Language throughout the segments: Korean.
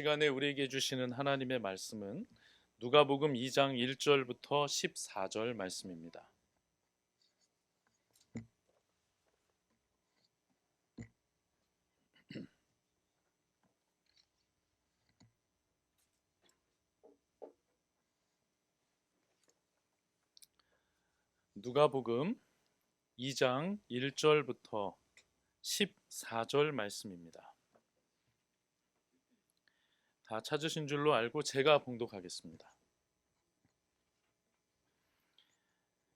시간에 우리에게 주시는 하나님의 말씀은 누가복음 2장 1절부터 14절 말씀입니다. 누가복음 2장 1절부터 14절 말씀입니다. 다 찾으신 줄로 알고 제가 봉독하겠습니다.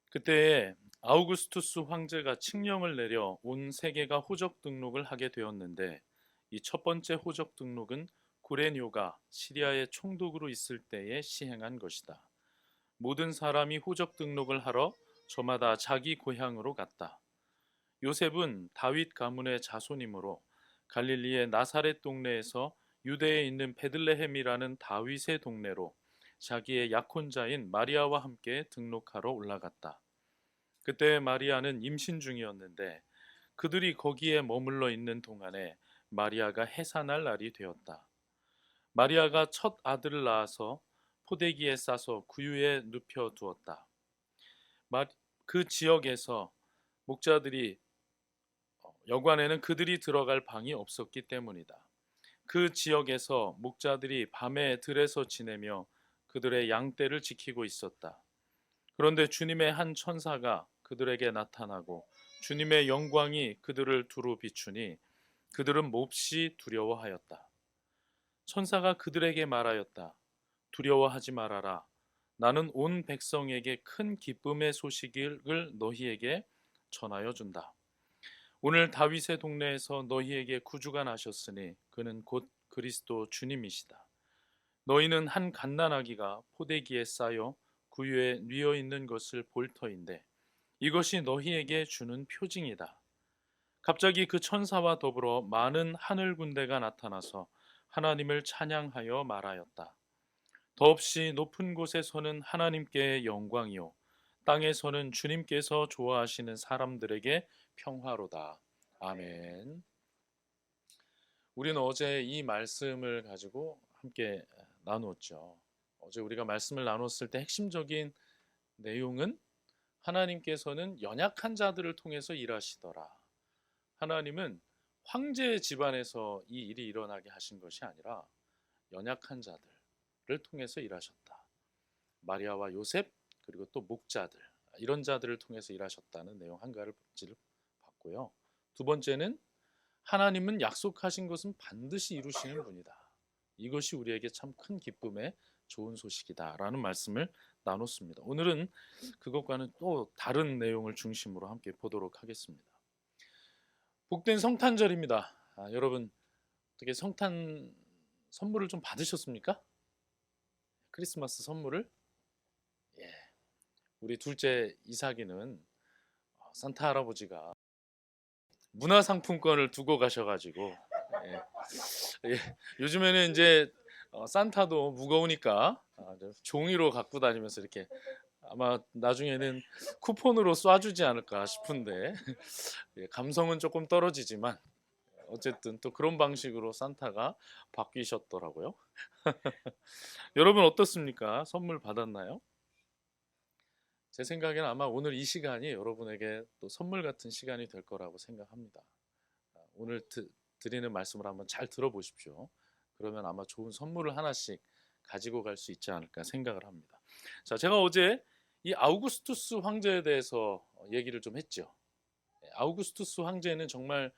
그때에 아우구스투스 황제가 칙령을 내려 온 세계가 호적 등록을 하게 되었는데, 이 첫 번째 호적 등록은 구레뇨가 시리아의 총독으로 있을 때에 시행한 것이다. 모든 사람이 호적 등록을 하러 저마다 자기 고향으로 갔다. 요셉은 다윗 가문의 자손이므로 갈릴리의 나사렛 동네에서 유대에 있는 베들레헴이라는 다윗의 동네로 자기의 약혼자인 마리아와 함께 등록하러 올라갔다. 그때 마리아는 임신 중이었는데 그들이 거기에 머물러 있는 동안에 마리아가 해산할 날이 되었다. 마리아가 첫 아들을 낳아서 포대기에 싸서 구유에 눕혀 두었다. 그 지역에서 목자들이 여관에는 그들이 들어갈 방이 없었기 때문이다. 그 지역에서 목자들이 밤에 들에서 지내며 그들의 양떼를 지키고 있었다. 그런데 주님의 한 천사가 그들에게 나타나고 주님의 영광이 그들을 두루 비추니 그들은 몹시 두려워하였다. 천사가 그들에게 말하였다. 두려워하지 말아라. 나는 온 백성에게 큰 기쁨의 소식을 너희에게 전하여 준다. 오늘 다윗의 동네에서 너희에게 구주가 나셨으니 그는 곧 그리스도 주님이시다. 너희는 한 갓난아기가 포대기에 쌓여 구유에 뉘어 있는 것을 볼 터인데 이것이 너희에게 주는 표징이다. 갑자기 그 천사와 더불어 많은 하늘 군대가 나타나서 하나님을 찬양하여 말하였다. 더없이 높은 곳에서는 하나님께 영광이요 땅에서는 주님께서 좋아하시는 사람들에게 평화로다. 아멘. 우리는 어제 이 말씀을 가지고 함께 나누었죠. 어제 우리가 말씀을 나눴을 때 핵심적인 내용은 하나님께서는 연약한 자들을 통해서 일하시더라. 하나님은 황제 집안에서 이 일이 일어나게 하신 것이 아니라 연약한 자들을 통해서 일하셨다. 마리아와 요셉 그리고 또 목자들, 이런 자들을 통해서 일하셨다는 내용 한 가지를 봤고요. 두 번째는 하나님은 약속하신 것은 반드시 이루시는 분이다. 이것이 우리에게 참 큰 기쁨의 좋은 소식이다라는 말씀을 나눴습니다. 오늘은 그것과는 또 다른 내용을 중심으로 함께 보도록 하겠습니다. 복된 성탄절입니다. 여러분 어떻게 성탄 선물을 좀 받으셨습니까? 크리스마스 선물을? 예. 우리 둘째 이삭이는 산타 할아버지가 문화상품권을 두고 가셔가지고 예. 예. 요즘에는 이제 산타도 무거우니까 종이로 갖고 다니면서 이렇게 아마 나중에는 쿠폰으로 쏴주지 않을까 싶은데 예, 감성은 조금 떨어지지만 어쨌든 또 그런 방식으로 산타가 바뀌셨더라고요. 여러분 어떻습니까? 선물 받았나요? 제 생각에는 아마 오늘 이 시간이 여러분에게 또 선물 같은 시간이 될 거라고 생각합니다. 오늘 드리는 말씀을 한번 잘 들어보십시오. 그러면 아마 좋은 선물을 하나씩 가지고 갈 수 있지 않을까 생각을 합니다. 자, 제가 어제 이 아우구스투스 황제에 대해서 얘기를 좀 했죠. 아우구스투스 황제는 정말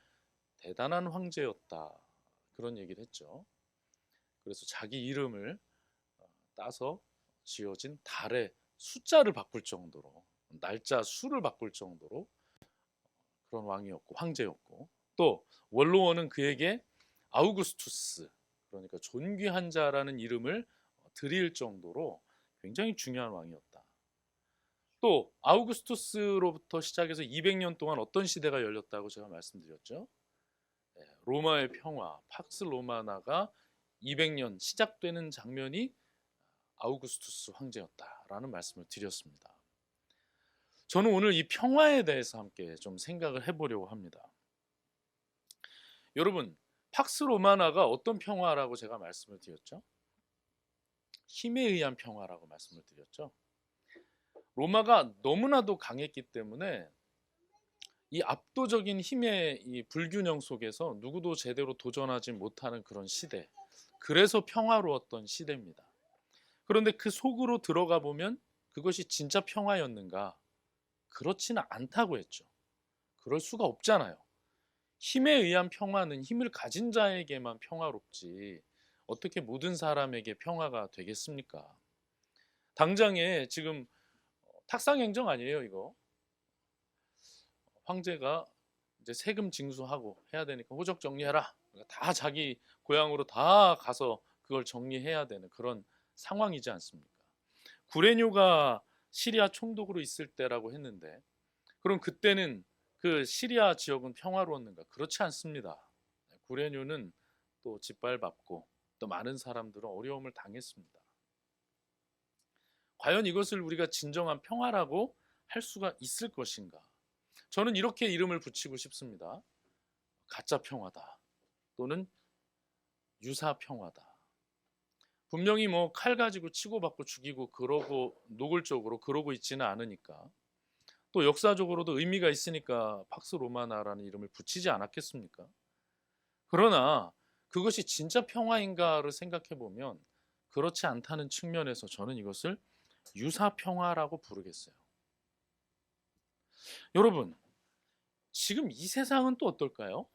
대단한 황제였다. 그런 얘기를 했죠. 그래서 자기 이름을 따서 지어진 달의 숫자를 바꿀 정도로, 날짜 수를 바꿀 정도로 그런 왕이었고 황제였고, 또 원로원은 그에게 아우구스투스, 그러니까 존귀한 자라는 이름을 드릴 정도로 굉장히 중요한 왕이었다. 또 아우구스투스로부터 시작해서 200년 동안 어떤 시대가 열렸다고 제가 말씀드렸죠. 로마의 평화, 팍스 로마나가 200년 시작되는 장면이 아우구스투스 황제였다라는 말씀을 드렸습니다. 저는 오늘 이 평화에 대해서 함께 좀 생각을 해보려고 합니다. 여러분, 팍스 로마나가 어떤 평화라고 제가 말씀을 드렸죠? 힘에 의한 평화라고 말씀을 드렸죠. 로마가 너무나도 강했기 때문에 이 압도적인 힘의 이 불균형 속에서 누구도 제대로 도전하지 못하는 그런 시대. 그래서 평화로웠던 시대입니다. 그런데 그 속으로 들어가 보면 그것이 진짜 평화였는가? 그렇지는 않다고 했죠. 그럴 수가 없잖아요. 힘에 의한 평화는 힘을 가진 자에게만 평화롭지 어떻게 모든 사람에게 평화가 되겠습니까? 당장에 지금 탁상행정 아니에요, 이거. 황제가 이제 세금 징수하고 해야 되니까 호적 정리해라. 그러니까 다 자기 고향으로 다 가서 그걸 정리해야 되는 그런 상황이지 않습니까? 구레뇨가 시리아 총독으로 있을 때라고 했는데 그럼 그때는 그 시리아 지역은 평화로웠는가? 그렇지 않습니다. 구레뇨는 또 짓밟았고 또 많은 사람들은 어려움을 당했습니다. 과연 이것을 우리가 진정한 평화라고 할 수가 있을 것인가? 저는 이렇게 이름을 붙이고 싶습니다. 가짜 평화다. 또는 유사 평화다. 분명히 뭐 칼 가지고 치고받고 죽이고 그러고 노골적으로 그러고 있지는 않으니까 또 역사적으로도 의미가 있으니까 팍스 로마나라는 이름을 붙이지 않았겠습니까? 그러나 그것이 진짜 평화인가를 생각해 보면 그렇지 않다는 측면에서 저는 이것을 유사 평화라고 부르겠어요. 여러분, 지금 이 세상은 또 어떨까요?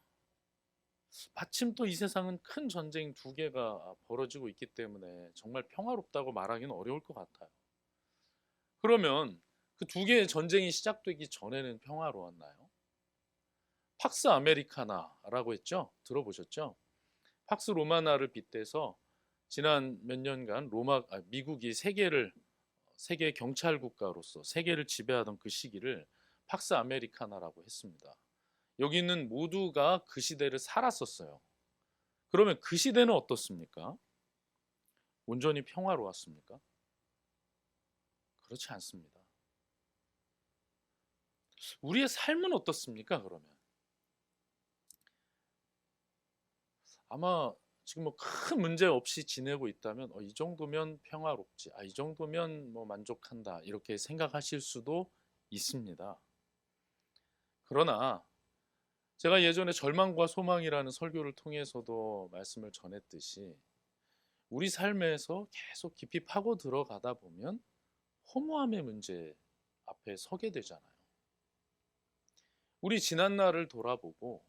마침 또 이 세상은 큰 전쟁 두 개가 벌어지고 있기 때문에 정말 평화롭다고 말하기는 어려울 것 같아요. 그러면 그 두 개의 전쟁이 시작되기 전에는 평화로웠나요? 팍스 아메리카나라고 했죠? 들어보셨죠? 팍스 로마나를 빗대서 지난 몇 년간 미국이 세계 경찰 국가로서 세계를 지배하던 그 시기를 팍스 아메리카나라고 했습니다. 여기는 모두가 그 시대를 살았었어요. 그러면 그 시대는 어떻습니까? 온전히 평화로웠습니까? 그렇지 않습니다. 우리의 삶은 어떻습니까? 그러면 아마 지금 뭐 큰 문제 없이 지내고 있다면 이 정도면 평화롭지, 이 정도면 뭐 만족한다 이렇게 생각하실 수도 있습니다. 그러나 제가 예전에 절망과 소망이라는 설교를 통해서도 말씀을 전했듯이 우리 삶에서 계속 깊이 파고 들어가다 보면 허무함의 문제 앞에 서게 되잖아요. 우리 지난 날을 돌아보고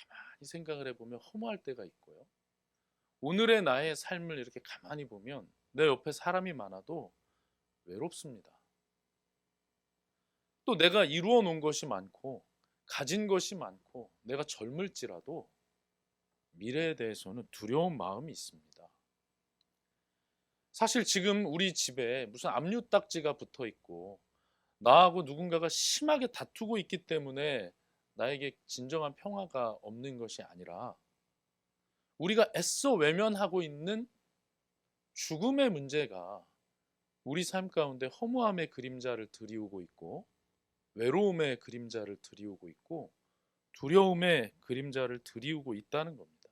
가만히 생각을 해보면 허무할 때가 있고요. 오늘의 나의 삶을 이렇게 가만히 보면 내 옆에 사람이 많아도 외롭습니다. 또 내가 이루어 놓은 것이 많고 가진 것이 많고 내가 젊을지라도 미래에 대해서는 두려운 마음이 있습니다. 사실 지금 우리 집에 무슨 압류딱지가 붙어 있고 나하고 누군가가 심하게 다투고 있기 때문에 나에게 진정한 평화가 없는 것이 아니라 우리가 애써 외면하고 있는 죽음의 문제가 우리 삶 가운데 허무함의 그림자를 드리우고 있고 외로움의 그림자를 드리우고 있고 두려움의 그림자를 드리우고 있다는 겁니다.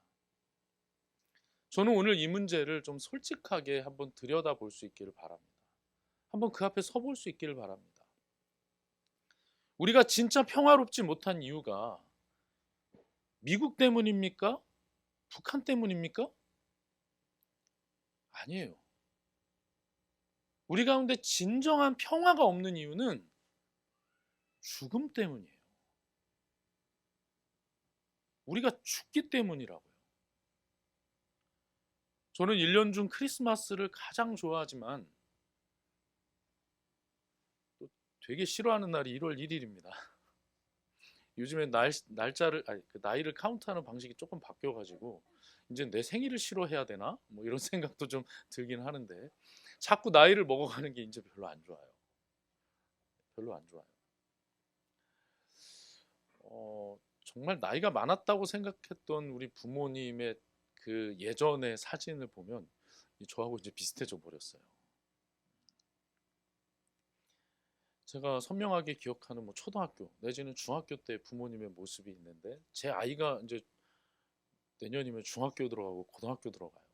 저는 오늘 이 문제를 좀 솔직하게 한번 들여다볼 수 있기를 바랍니다. 한번 그 앞에 서볼 수 있기를 바랍니다. 우리가 진짜 평화롭지 못한 이유가 미국 때문입니까? 북한 때문입니까? 아니에요. 우리 가운데 진정한 평화가 없는 이유는 죽음 때문이에요. 우리가 죽기 때문이라고요. 저는 1년 중 크리스마스를 가장 좋아하지만 또 되게 싫어하는 날이 1월 1일입니다. 요즘에 날짜를 그 나이를 카운트하는 방식이 조금 바뀌어가지고 이제 내 생일을 싫어해야 되나? 뭐 이런 생각도 좀 들긴 하는데 자꾸 나이를 먹어가는 게 이제 별로 안 좋아요. 별로 안 좋아요. 정말 나이가 많았다고 생각했던 우리 부모님의 그 예전의 사진을 보면 저하고 이제 비슷해져 버렸어요. 제가 선명하게 기억하는 뭐 초등학교 내지는 중학교 때 부모님의 모습이 있는데 제 아이가 이제 내년이면 중학교 들어가고 고등학교 들어가요.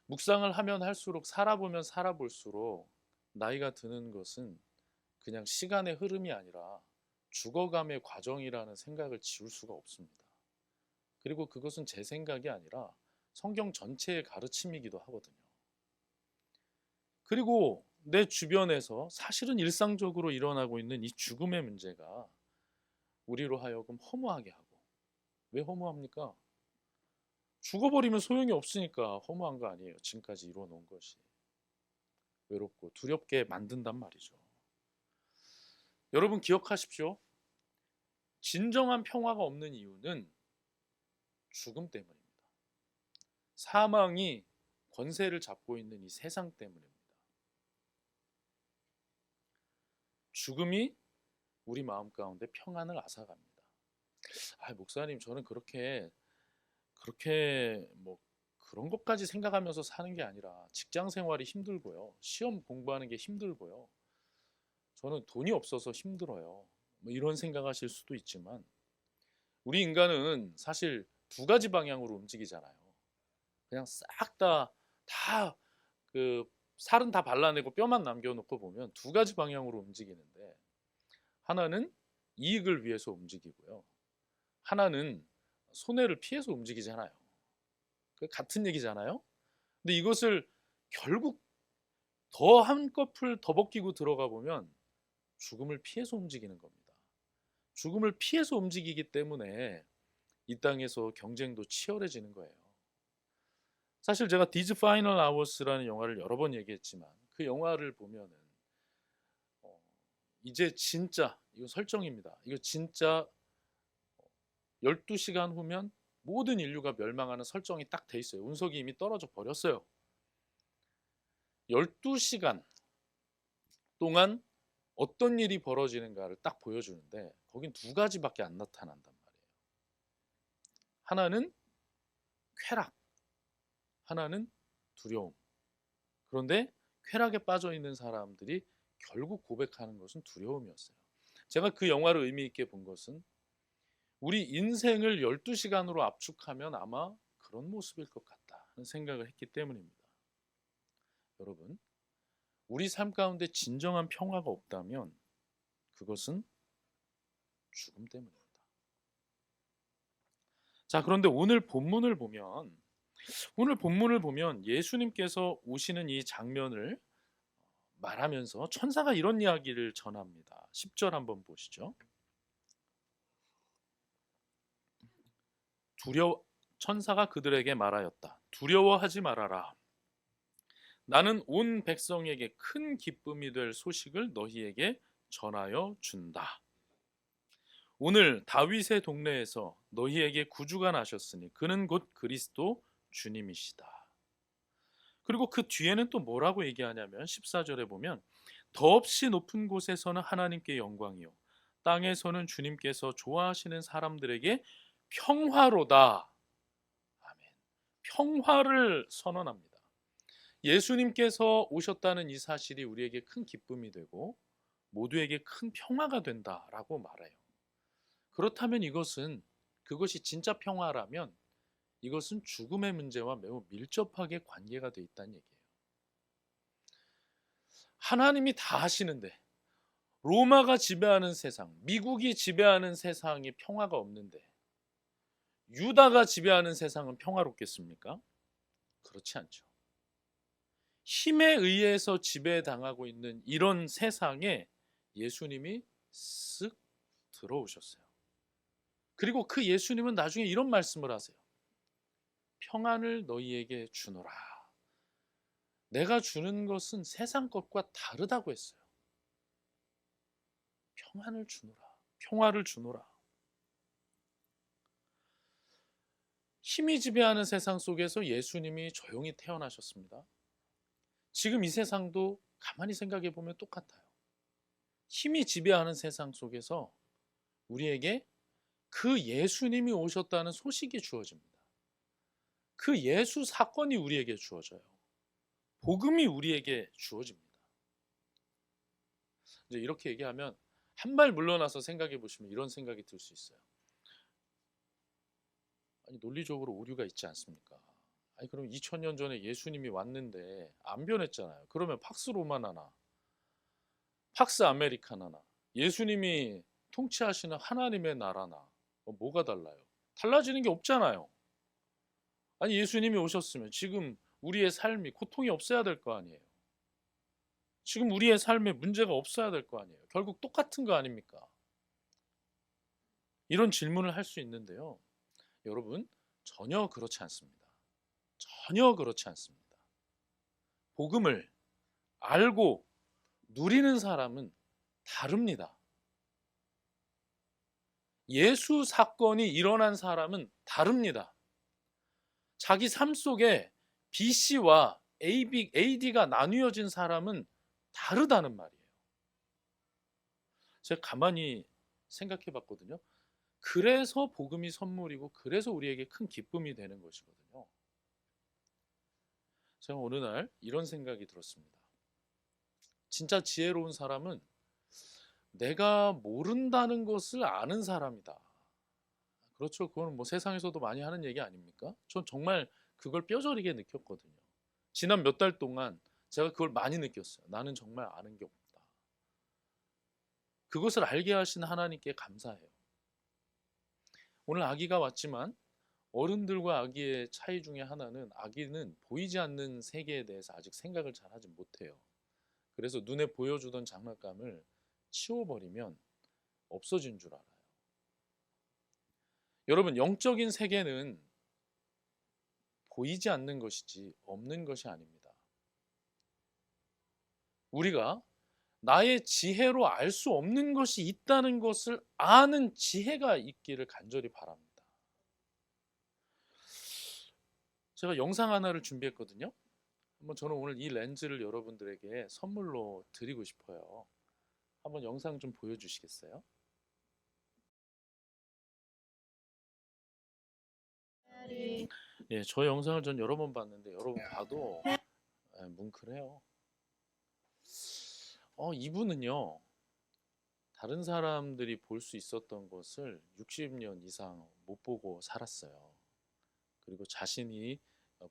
묵상을 하면 할수록 살아보면 살아볼수록 나이가 드는 것은 그냥 시간의 흐름이 아니라 죽어감의 과정이라는 생각을 지울 수가 없습니다. 그리고 그것은 제 생각이 아니라 성경 전체의 가르침이기도 하거든요. 그리고 내 주변에서 사실은 일상적으로 일어나고 있는 이 죽음의 문제가 우리로 하여금 허무하게 하고, 왜 허무합니까? 죽어버리면 소용이 없으니까 허무한 거 아니에요. 지금까지 이루어 놓은 것이. 외롭고 두렵게 만든단 말이죠. 여러분 기억하십시오. 진정한 평화가 없는 이유는 죽음 때문입니다. 사망이 권세를 잡고 있는 이 세상 때문입니다. 죽음이 우리 마음 가운데 평안을 앗아갑니다. 목사님, 저는 그렇게 뭐 그런 것까지 생각하면서 사는 게 아니라 직장 생활이 힘들고요. 시험 공부하는 게 힘들고요. 저는 돈이 없어서 힘들어요. 뭐 이런 생각하실 수도 있지만 우리 인간은 사실 두 가지 방향으로 움직이잖아요. 그냥 싹 다 그 살은 다 발라내고 뼈만 남겨놓고 보면 두 가지 방향으로 움직이는데, 하나는 이익을 위해서 움직이고요. 하나는 손해를 피해서 움직이잖아요. 같은 얘기잖아요. 근데 이것을 결국 더 한꺼풀 더 벗기고 들어가 보면 죽음을 피해서 움직이는 겁니다. 죽음을 피해서 움직이기 때문에 이 땅에서 경쟁도 치열해지는 거예요. 사실 제가 디즈 파이널 아워스라는 영화를 여러 번 얘기했지만 그 영화를 보면은 이제 진짜 이거 설정입니다. 이거 진짜 12시간 후면 모든 인류가 멸망하는 설정이 딱 돼 있어요. 운석이 이미 떨어져 버렸어요. 12시간 동안 어떤 일이 벌어지는가를 딱 보여주는데 거긴 두 가지밖에 안 나타난단 말이에요. 하나는 쾌락, 하나는 두려움. 그런데 쾌락에 빠져 있는 사람들이 결국 고백하는 것은 두려움이었어요. 제가 그 영화를 의미 있게 본 것은 우리 인생을 12시간으로 압축하면 아마 그런 모습일 것 같다 하는 생각을 했기 때문입니다. 여러분, 우리 삶 가운데 진정한 평화가 없다면 그것은 죽음 때문입니다. 자, 그런데 오늘 본문을 보면 예수님께서 오시는 이 장면을 말하면서 천사가 이런 이야기를 전합니다. 10절 한번 보시죠. 천사가 그들에게 말하였다. 두려워하지 말아라. 나는 온 백성에게 큰 기쁨이 될 소식을 너희에게 전하여 준다. 오늘 다윗의 동네에서 너희에게 구주가 나셨으니 그는 곧 그리스도 주님이시다. 그리고 그 뒤에는 또 뭐라고 얘기하냐면 14절에 보면 더없이 높은 곳에서는 하나님께 영광이요 땅에서는 주님께서 좋아하시는 사람들에게 평화로다. 아멘. 평화를 선언합니다. 예수님께서 오셨다는 이 사실이 우리에게 큰 기쁨이 되고 모두에게 큰 평화가 된다라고 말해요. 그렇다면 그것이 진짜 평화라면 이것은 죽음의 문제와 매우 밀접하게 관계가 돼 있다는 얘기예요. 하나님이 다 하시는데 로마가 지배하는 세상, 미국이 지배하는 세상이 평화가 없는데 유다가 지배하는 세상은 평화롭겠습니까? 그렇지 않죠. 힘에 의해서 지배당하고 있는 이런 세상에 예수님이 쓱 들어오셨어요. 그리고 그 예수님은 나중에 이런 말씀을 하세요. 평안을 너희에게 주노라. 내가 주는 것은 세상 것과 다르다고 했어요. 평안을 주노라. 평화를 주노라. 힘이 지배하는 세상 속에서 예수님이 조용히 태어나셨습니다. 지금 이 세상도 가만히 생각해 보면 똑같아요. 힘이 지배하는 세상 속에서 우리에게 그 예수님이 오셨다는 소식이 주어집니다. 그 예수 사건이 우리에게 주어져요. 복음이 우리에게 주어집니다. 이제 이렇게 얘기하면 한 발 물러나서 생각해 보시면 이런 생각이 들 수 있어요. 아니 논리적으로 오류가 있지 않습니까? 아니 그럼 2000년 전에 예수님이 왔는데 안 변했잖아요. 그러면 팍스 로마나나 팍스 아메리카나나 예수님이 통치하시는 하나님의 나라나 뭐가 달라요? 달라지는 게 없잖아요. 아니 예수님이 오셨으면 지금 우리의 삶이 고통이 없어야 될 거 아니에요. 지금 우리의 삶에 문제가 없어야 될 거 아니에요. 결국 똑같은 거 아닙니까? 이런 질문을 할 수 있는데요. 여러분, 전혀 그렇지 않습니다. 전혀 그렇지 않습니다. 복음을 알고 누리는 사람은 다릅니다. 예수 사건이 일어난 사람은 다릅니다. 자기 삶 속에 BC와 AD가 나뉘어진 사람은 다르다는 말이에요. 제가 가만히 생각해 봤거든요. 그래서 복음이 선물이고 그래서 우리에게 큰 기쁨이 되는 것이거든요. 제가 어느 날 이런 생각이 들었습니다. 진짜 지혜로운 사람은 내가 모른다는 것을 아는 사람이다. 그렇죠. 그건 뭐 세상에서도 많이 하는 얘기 아닙니까? 전 정말 그걸 뼈저리게 느꼈거든요. 지난 몇 달 동안 제가 그걸 많이 느꼈어요. 나는 정말 아는 게 없다. 그것을 알게 하신 하나님께 감사해요. 오늘 아기가 왔지만 어른들과 아기의 차이 중에 하나는 아기는 보이지 않는 세계에 대해서 아직 생각을 잘 하지 못해요. 그래서 눈에 보여주던 장난감을 치워버리면 없어진 줄 알아요. 여러분, 영적인 세계는 보이지 않는 것이지 없는 것이 아닙니다. 우리가 나의 지혜로 알 수 없는 것이 있다는 것을 아는 지혜가 있기를 간절히 바랍니다. 제가 영상 하나를 준비했거든요. 한번 저는 오늘 이 렌즈를 여러분들에게 선물로 드리고 싶어요. 한번 영상 좀 보여주시겠어요? 예, 저 영상을 전 여러 번 봤는데 여러분 봐도 뭉클해요. 이분은요, 다른 사람들이 볼 수 있었던 것을 60년 이상 못 보고 살았어요. 그리고 자신이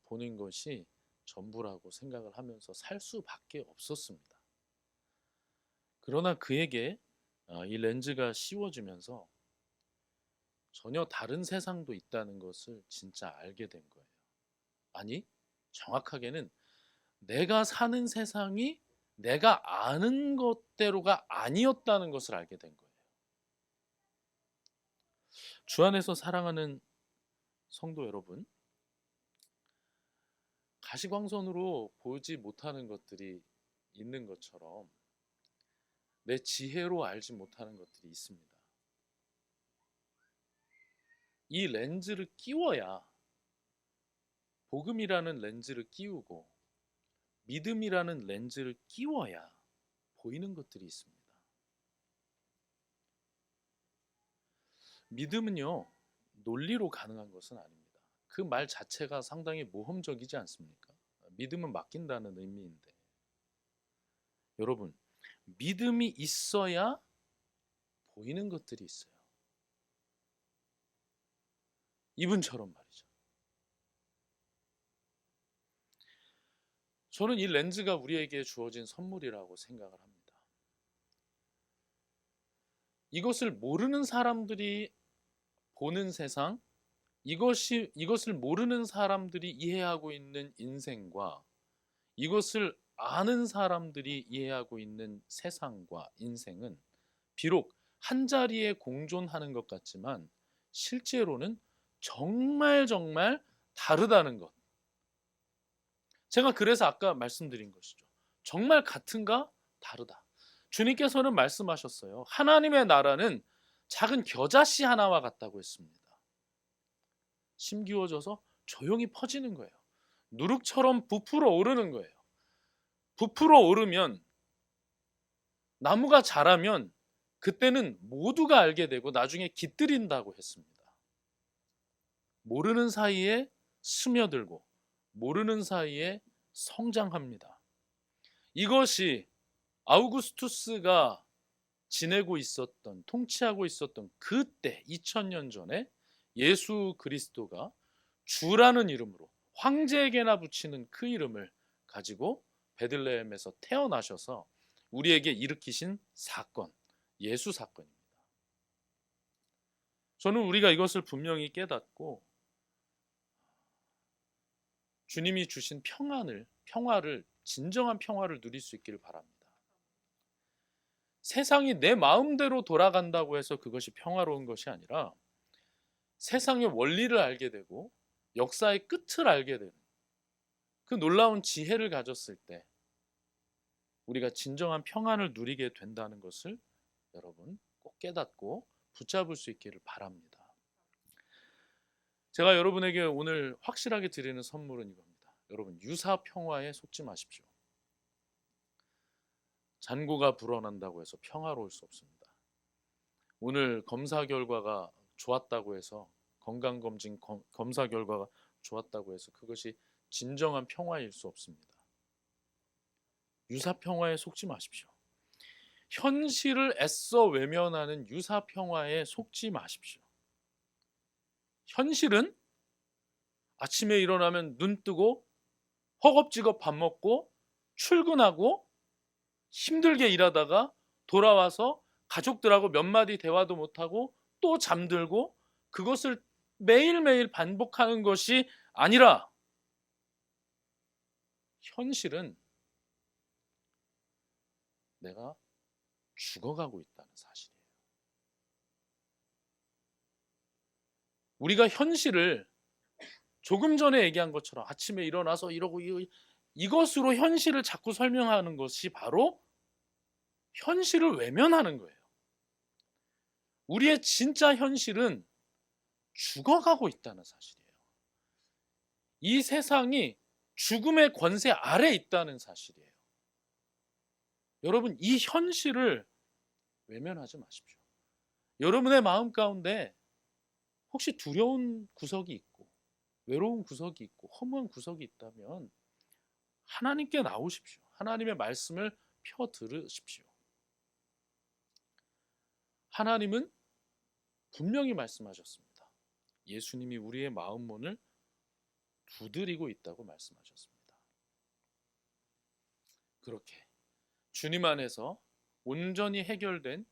보는 것이 전부라고 생각을 하면서 살 수밖에 없었습니다. 그러나 그에게 이 렌즈가 씌워지면서 전혀 다른 세상도 있다는 것을 진짜 알게 된 거예요. 아니, 정확하게는 내가 사는 세상이 내가 아는 것대로가 아니었다는 것을 알게 된 거예요. 주 안에서 사랑하는 성도 여러분, 가시광선으로 보지 못하는 것들이 있는 것처럼 내 지혜로 알지 못하는 것들이 있습니다. 이 렌즈를 끼워야, 복음이라는 렌즈를 끼우고 믿음이라는 렌즈를 끼워야 보이는 것들이 있습니다. 믿음은요, 논리로 가능한 것은 아닙니다. 그 말 자체가 상당히 모험적이지 않습니까? 믿음은 맡긴다는 의미인데, 여러분, 믿음이 있어야 보이는 것들이 있어요. 이분처럼 말이죠. 저는 이 렌즈가 우리에게 주어진 선물이라고 생각을 합니다. 이것을 모르는 사람들이 보는 세상, 이것을 모르는 사람들이 이해하고 있는 인생과 이것을 아는 사람들이 이해하고 있는 세상과 인생은 비록 한 자리에 공존하는 것 같지만 실제로는 정말 다르다는 것. 제가 그래서 아까 말씀드린 것이죠. 정말 같은가? 다르다. 주님께서는 말씀하셨어요. 하나님의 나라는 작은 겨자씨 하나와 같다고 했습니다. 심기워져서 조용히 퍼지는 거예요. 누룩처럼 부풀어 오르는 거예요. 부풀어 오르면 나무가 자라면 그때는 모두가 알게 되고 나중에 깃들인다고 했습니다. 모르는 사이에 스며들고 모르는 사이에 성장합니다. 이것이 아우구스투스가 지내고 있었던, 통치하고 있었던 그때 2000년 전에 예수 그리스도가 주라는 이름으로 황제에게나 붙이는 그 이름을 가지고 베들레헴에서 태어나셔서 우리에게 일으키신 사건, 예수 사건입니다. 저는 우리가 이것을 분명히 깨닫고 주님이 주신 평화를, 진정한 평화를 누릴 수 있기를 바랍니다. 세상이 내 마음대로 돌아간다고 해서 그것이 평화로운 것이 아니라 세상의 원리를 알게 되고 역사의 끝을 알게 되는 그 놀라운 지혜를 가졌을 때 우리가 진정한 평안을 누리게 된다는 것을 여러분 꼭 깨닫고 붙잡을 수 있기를 바랍니다. 제가 여러분에게 오늘 확실하게 드리는 선물은 이겁니다. 여러분, 유사 평화에 속지 마십시오. 잔고가 불어난다고 해서 평화로울 수 없습니다. 오늘 검사 결과가 좋았다고 해서, 건강검진 검사 결과가 좋았다고 해서 그것이 진정한 평화일 수 없습니다. 유사 평화에 속지 마십시오. 현실을 애써 외면하는 유사 평화에 속지 마십시오. 현실은 아침에 일어나면 눈 뜨고 허겁지겁 밥 먹고 출근하고 힘들게 일하다가 돌아와서 가족들하고 몇 마디 대화도 못하고 또 잠들고, 그것을 매일매일 반복하는 것이 아니라 현실은 내가 죽어가고 있다는 사실이에요. 우리가 현실을 조금 전에 얘기한 것처럼 아침에 일어나서 이러고 이것으로 현실을 자꾸 설명하는 것이 바로 현실을 외면하는 거예요. 우리의 진짜 현실은 죽어가고 있다는 사실이에요. 이 세상이 죽음의 권세 아래 있다는 사실이에요. 여러분, 이 현실을 외면하지 마십시오. 여러분의 마음 가운데 혹시 두려운 구석이 있고 외로운 구석이 있고 허무한 구석이 있다면 하나님께 나오십시오. 하나님의 말씀을 펴 들으십시오. 하나님은 분명히 말씀하셨습니다. 예수님이 우리의 마음 문을 두드리고 있다고 말씀하셨습니다. 그렇게 주님 안에서 온전히 해결된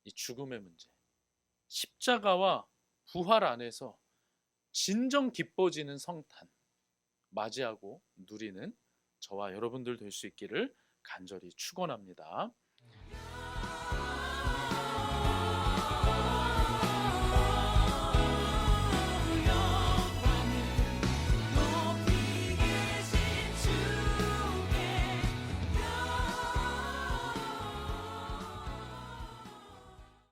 이 죽음의 문제, 십자가와 부활 안에서 진정 기뻐지는 성탄 맞이하고 누리는 저와 여러분들 될 수 있기를 간절히 축원합니다.